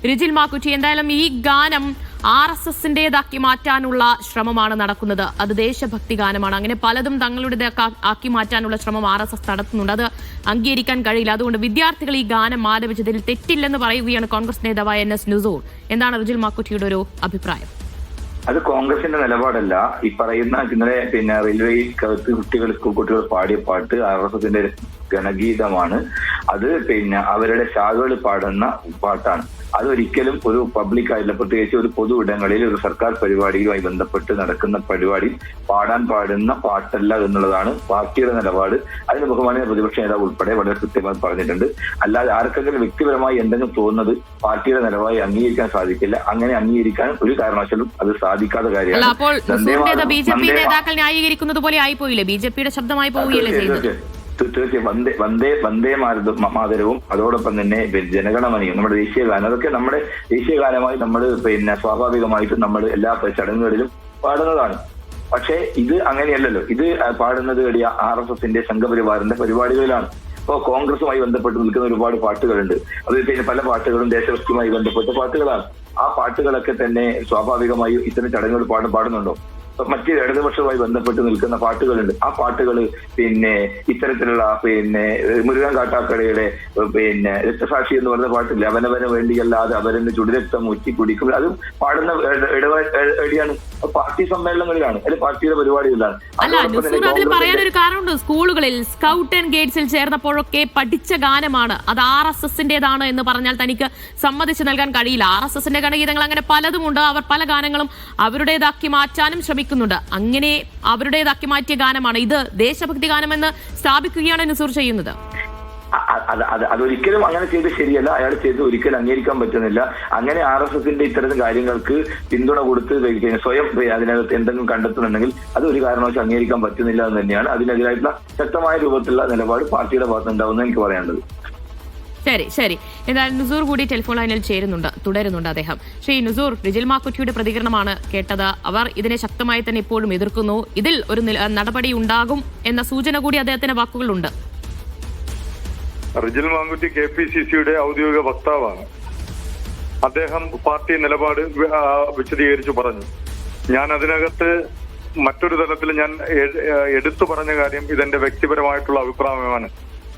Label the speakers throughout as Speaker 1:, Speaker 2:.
Speaker 1: റിജിൽ മാക്കുറ്റി, എന്തായാലും ഈ ഗാനം RSSന്റേതാക്കി മാറ്റാനുള്ള ശ്രമമാണ് നടക്കുന്നത്. അത് ദേശഭക്തി ഗാനമാണ്. അങ്ങനെ പലതും തങ്ങളുടെ ആക്കി മാറ്റാനുള്ള ശ്രമം RSS നടത്തുന്നുണ്ട്. അത് അംഗീകരിക്കാൻ കഴിയില്ല. അതുകൊണ്ട് വിദ്യാർത്ഥികൾ ഈ ഗാനം ആലപിച്ചതിൽ തെറ്റില്ലെന്ന് പറയുകയാണ് കോൺഗ്രസ് നേതാവായ NS നുസൂർ. എന്താണ് റിജിൽ മാക്കുറ്റിയുടെ ഒരു അഭിപ്രായം?
Speaker 2: അത് കോൺഗ്രസിന്റെ നിലപാടല്ല. ഈ പറയുന്ന ഇന്നലെ റെയിൽവേയിൽ കുട്ടികൾ സ്കൂൾ കുട്ടികൾ പാടിയ പാട്ട് RSSന്റെ ഗണഗീതമാണ്. അത് അവരുടെ ശാഖകൾ പാടുന്ന പാട്ടാണ്. അതൊരിക്കലും ഒരു പബ്ലിക് ആയില്ല, പ്രത്യേകിച്ച് ഒരു പൊതു ഇടങ്ങളിൽ ഒരു സർക്കാർ പരിപാടിയുമായി ബന്ധപ്പെട്ട് നടക്കുന്ന പരിപാടി പാടാൻ പാടുന്ന പാട്ടല്ല എന്നുള്ളതാണ് പാർട്ടിയുടെ നിലപാട്. അതിന് ബഹുമാനീയ പ്രതിപക്ഷ നേതാവ് ഉൾപ്പെടെ വളരെ കൃത്യമായി പറഞ്ഞിട്ടുണ്ട്. അല്ലാതെ ആർക്കെങ്കിലും വ്യക്തിപരമായി എന്തെങ്കിലും തോന്നുന്നത് പാർട്ടിയുടെ നിലപാട് അംഗീകരിക്കാൻ സാധിക്കില്ല. അങ്ങനെ അംഗീകരിക്കാൻ ഒരു കാരണവശാലും അത് സാധിക്കാത്ത കാര്യമാണ്.
Speaker 1: അപ്പോൾ BJP നേതാക്കൾ ന്യായീകരിക്കുന്നത് പോലെ ആയിപ്പോയില്ലേ? BJPയുടെ ശബ്ദമായി പോവുകയല്ലേ ചെയ്യുന്നത്?
Speaker 2: തീർച്ചയായും വന്ദേ മാതരവും അതോടൊപ്പം തന്നെ ജനഗണമനയും നമ്മുടെ ദേശീയ ഗാനം, അതൊക്കെ നമ്മുടെ ദേശീയ ഗാനമായി നമ്മൾ സ്വാഭാവികമായിട്ടും നമ്മൾ എല്ലാ ചടങ്ങുകളിലും പാടുന്നതാണ്. പക്ഷേ ഇത് അങ്ങനെയല്ലല്ലോ. ഇത് പാടുന്നത് RSSന്റെ സംഘപരിവാറിന്റെ പരിപാടികളിലാണ്. ഇപ്പോൾ കോൺഗ്രസുമായി ബന്ധപ്പെട്ട് നിൽക്കുന്ന ഒരുപാട് പാട്ടുകളുണ്ട്. അത് പല പാട്ടുകളും ദേശഭക്തിയുമായി ബന്ധപ്പെട്ട പാട്ടുകളാണ്. ആ പാട്ടുകളൊക്കെ തന്നെ സ്വാഭാവികമായും ഇത്തരം ചടങ്ങുകൾ പാടുന്നുണ്ടോ? മറ്റ് ഇടതുപക്ഷവുമായി ബന്ധപ്പെട്ട് നിൽക്കുന്ന പാട്ടുകളുണ്ട്. ആ പാട്ടുകൾ ഇത്തരത്തിലുള്ള മുരുകൻ കാട്ടാക്കടയുടെ രക്തസാക്ഷി എന്ന് പറയുന്ന പാട്ടില്ല, അവനവന് വേണ്ടിയല്ലാതെ അവരെന്ന് ചുടുരക്തം ഊറ്റി കുടിക്കും. അതും പാടുന്ന എവിടെയാണ്? പാർട്ടി സമ്മേളനങ്ങളിലാണ്, അല്ലെങ്കിൽ പാർട്ടിയുടെ പരിപാടികളിലാണ്.
Speaker 1: അല്ല നുസൂർ, അതിൽ പറയാനൊരു കാരണമുണ്ട്. സ്കൂളുകളിൽ സ്കൗട്ട് ആൻഡ് ഗൈഡ്സിൽ ചേർന്നപ്പോഴൊക്കെ പഠിച്ച ഗാനമാണ്. അത് RSSന്റേതാണ് എന്ന് പറഞ്ഞാൽ തനിക്ക് സമ്മതിച്ചു നൽകാൻ കഴിയില്ല. RSSന്റെ ഗണഗീതങ്ങൾ അങ്ങനെ പലതുമുണ്ട്. അവർ പല ഗാനങ്ങളും അവരുടേതാക്കി മാറ്റാനും ശ്രമിക്കുന്നുണ്ട്. അങ്ങനെ അവരുടേതാക്കി മാറ്റിയ ഗാനമാണ് ഇത്. ദേശഭക്തി ഗാനമെന്ന് സ്ഥാപിക്കുകയാണ് നുസൂർ ചെയ്യുന്നത്.
Speaker 2: അതൊരിക്കലും അങ്ങനെ ചെയ്ത് ശരിയല്ല. അയാൾ ചെയ്ത് ഒരിക്കലും അംഗീകരിക്കാൻ പറ്റുന്നില്ല. അങ്ങനെ RSSന്റെ ഇത്തരം കാര്യങ്ങൾക്ക് പിന്തുണ കൊടുത്ത് സ്വയം അതിനകത്ത് എന്തെങ്കിലും കണ്ടെത്തുന്നുണ്ടെങ്കിൽ അത് ഒരു കാരണവശാലും അംഗീകരിക്കാൻ പറ്റുന്നില്ല എന്ന് തന്നെയാണ്. അതിനെതിരായിട്ടുള്ള ശക്തമായ രൂപത്തിലുള്ള നിലപാട് പാർട്ടിയുടെ ഭാഗത്തുണ്ടാവുമെന്ന് എനിക്ക് പറയാനുള്ളത്.
Speaker 1: ശരി. എന്തായാലും നുസൂർ കൂടി ടെലിഫോൺ ലൈനിൽ തുടരുന്നുണ്ട് അദ്ദേഹം. ശ്രീ നുസൂർ, റിജിൽ മാക്കുറ്റിയുടെ പ്രതികരണമാണ് കേട്ടത്. അവർ ഇതിനെ ശക്തമായി തന്നെ ഇപ്പോഴും എതിർക്കുന്നു. ഇതിൽ ഒരു നടപടി ഉണ്ടാകും എന്ന സൂചന കൂടി അദ്ദേഹത്തിന്റെ വാക്കുകളുണ്ട്.
Speaker 3: റിജിൽ മാക്കുറ്റി KPCCയുടെ ഔദ്യോഗിക വക്താവാണ്. അദ്ദേഹം പാർട്ടി നിലപാട് വിശദീകരിച്ചു പറഞ്ഞു. ഞാൻ അതിനകത്ത് മറ്റൊരു തലത്തിൽ ഞാൻ എടുത്തു പറഞ്ഞ കാര്യം ഇതെന്റെ വ്യക്തിപരമായിട്ടുള്ള അഭിപ്രായമാണ്.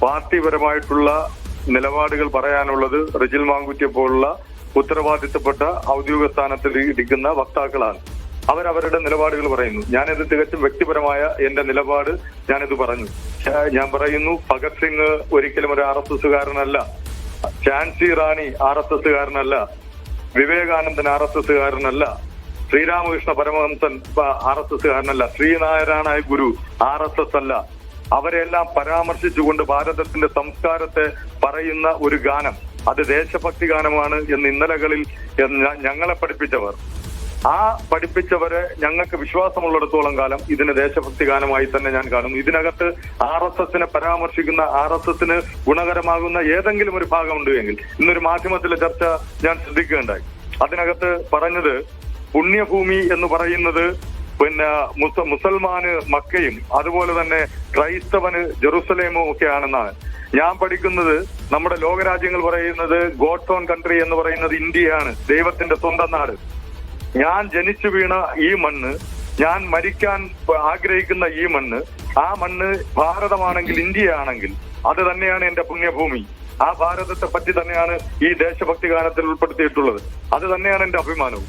Speaker 3: പാർട്ടിപരമായിട്ടുള്ള നിലപാടുകൾ പറയാനുള്ളത് റിജിൽ മാക്കുറ്റിയെ പോലുള്ള ഉത്തരവാദിത്തപ്പെട്ട ഔദ്യോഗിക സ്ഥാനത്തിൽ ഇരിക്കുന്ന വക്താക്കളാണ്. അവരവരുടെ നിലപാടുകൾ പറയുന്നു. ഞാനിത് തികച്ചും വ്യക്തിപരമായ എന്റെ നിലപാട് ഞാനിത് പറഞ്ഞു. ഞാൻ പറയുന്നു, ഭഗത് സിംഗ് ഒരിക്കലും ഒരു RSSകാരനല്ല, ഝാൻസി റാണി RSSകാരനല്ല, വിവേകാനന്ദൻ RSSകാരനല്ല, ശ്രീരാമകൃഷ്ണ പരമഹംസൻ RSSകാരനല്ല, ശ്രീനാരായണ ഗുരു RSS അല്ല. അവരെല്ലാം പരാമർശിച്ചുകൊണ്ട് ഭാരതത്തിന്റെ സംസ്കാരത്തെ പറയുന്ന ഒരു ഗാനം, അത് ദേശഭക്തി ഗാനമാണ് എന്ന് ഇന്നലകളിൽ ഞങ്ങളെ പഠിപ്പിച്ചവർ, ആ പഠിപ്പിച്ചവരെ ഞങ്ങൾക്ക് വിശ്വാസമുള്ളിടത്തോളം കാലം ഇതിന് ദേശഭക്തി ഗാനമായി തന്നെ ഞാൻ കാണുന്നു. ഇതിനകത്ത് RSSനെ പരാമർശിക്കുന്ന, RSSന് ഗുണകരമാകുന്ന ഏതെങ്കിലും ഒരു ഭാഗമുണ്ട് എങ്കിൽ, ഇന്നൊരു മാധ്യമത്തിലെ ചർച്ച ഞാൻ ശ്രദ്ധിക്കുകയുണ്ടായി. അതിനകത്ത് പറഞ്ഞത് പുണ്യഭൂമി എന്ന് പറയുന്നത് മുസൽമാന് മക്കയും അതുപോലെ തന്നെ ക്രൈസ്തവന് ജെറുസലേമും ഒക്കെ ആണെന്നാണ്. ഞാൻ പഠിക്കുന്നത് നമ്മുടെ ലോകരാജ്യങ്ങൾ പറയുന്നത് ഗോഡ്സ് ഓൺ കൺട്രി എന്ന് പറയുന്നത് ഇന്ത്യയാണ്, ദൈവത്തിന്റെ സ്വന്തം നാട്. ഞാൻ ജനിച്ചു വീണ ഈ മണ്ണ്, ഞാൻ മരിക്കാൻ ആഗ്രഹിക്കുന്ന ഈ മണ്ണ്, ആ മണ്ണ് ഭാരതമാണെങ്കിൽ, ഇന്ത്യയാണെങ്കിൽ അത് തന്നെയാണ് എന്റെ പുണ്യഭൂമി. ആ ഭാരതത്തെ പറ്റി തന്നെയാണ് ഈ ദേശഭക്തി ഗാനത്തിൽ ഉൾപ്പെടുത്തിയിട്ടുള്ളത്. അത് തന്നെയാണ് എന്റെ അഭിമാനവും.